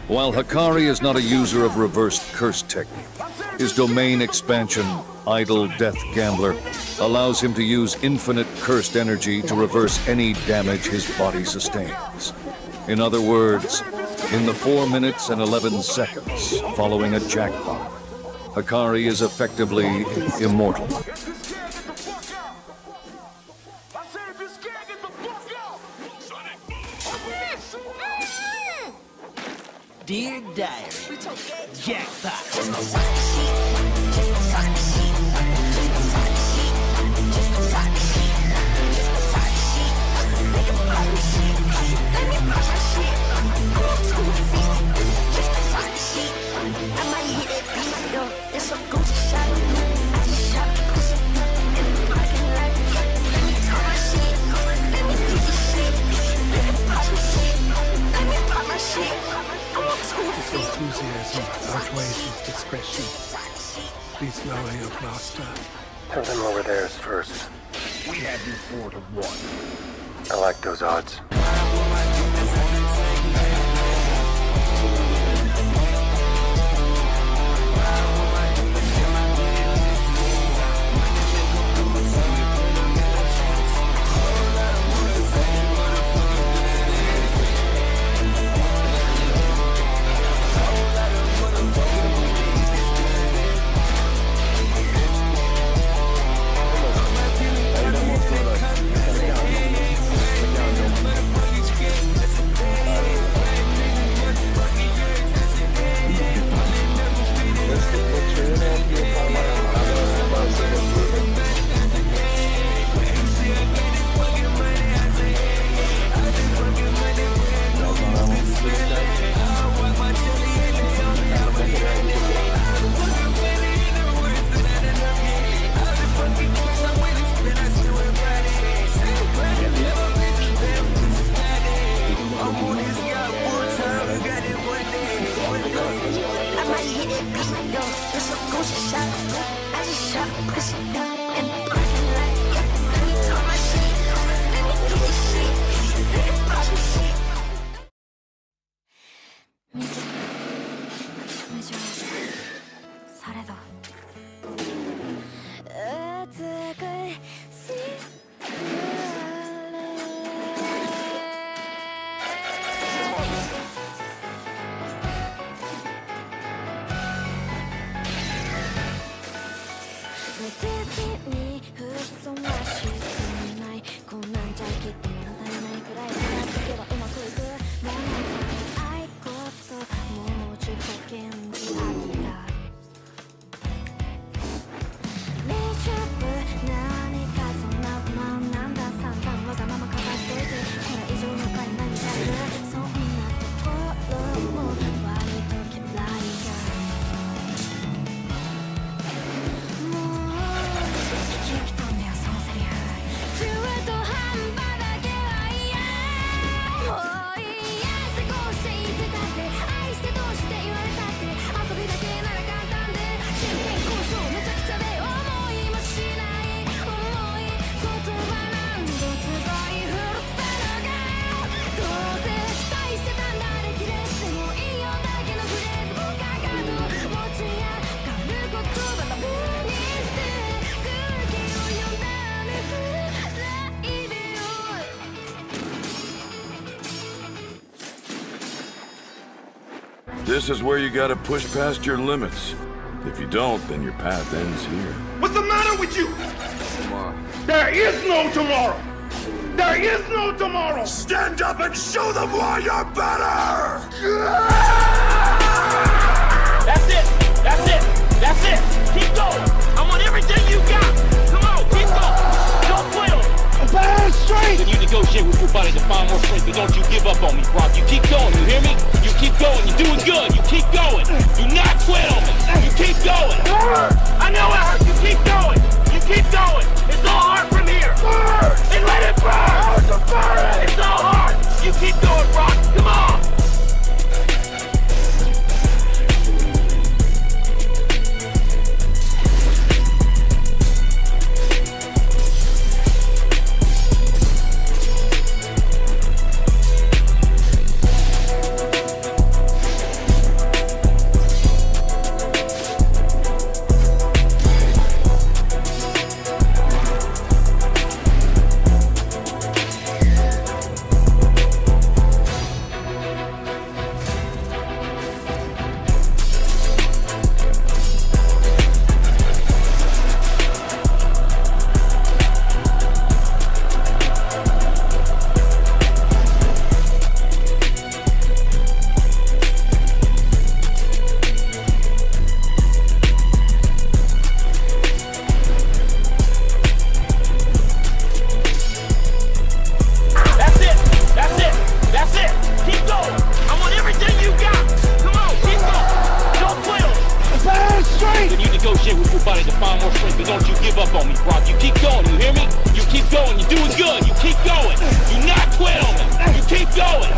While Hikari is not a user of reversed curse technique, his domain expansion, Idle Death Gambler, allows him to use infinite cursed energy to reverse any damage his body sustains. In other words, in the 4 minutes and 11 seconds following a jackpot, Hikari is effectively immortal. Dear Diary, jackpot. Enthusiasm outweighs its discretion. Please lower your blaster. Tell them lower theirs first. We have you 4 to 1. I like those odds. This is where you gotta push past your limits. If you don't, then your path ends here. What's the matter with you? There is no tomorrow! There is no tomorrow! Stand up and show them why you're better! That's it! That's it! That's it! Keep going! I want everything you got! Come on, keep going! Don't quit on it! I'm bad straight! Then you negotiate with your body to find more strength, but don't you give up on me, Brock. You keep going, you hear me? You keep going, you're doing good, you keep going! Do not quit on me! You keep going! I know it hurts, you keep going! You keep going! It's all hard from here! And let it burn! It's all hard! You keep going, Brock! Come on! Negotiate with your body to find more strength, but don't you give up on me, Brock. You keep going, you hear me? You keep going, you're doing good, you keep going. Do not quit on me. You keep going.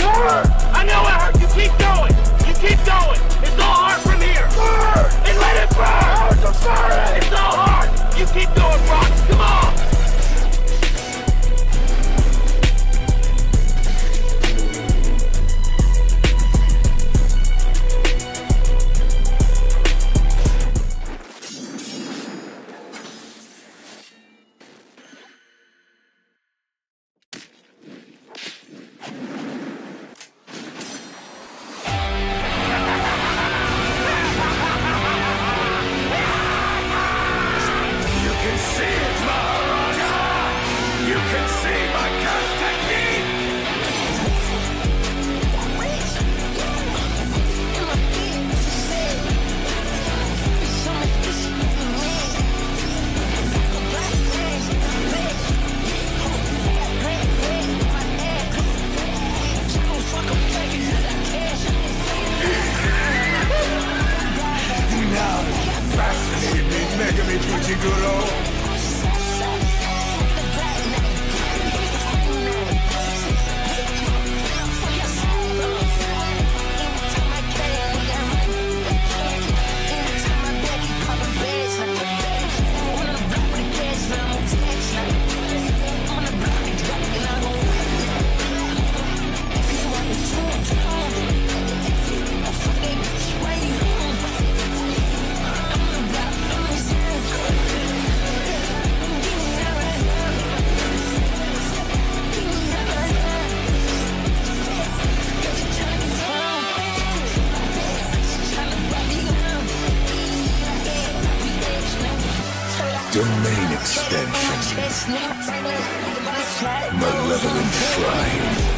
I know it hurts, you keep going. You keep going. It's all hard from here. And let it burn. It's all hard. You keep going, Brock. Come on. Domain extension. Malevolent Shrine.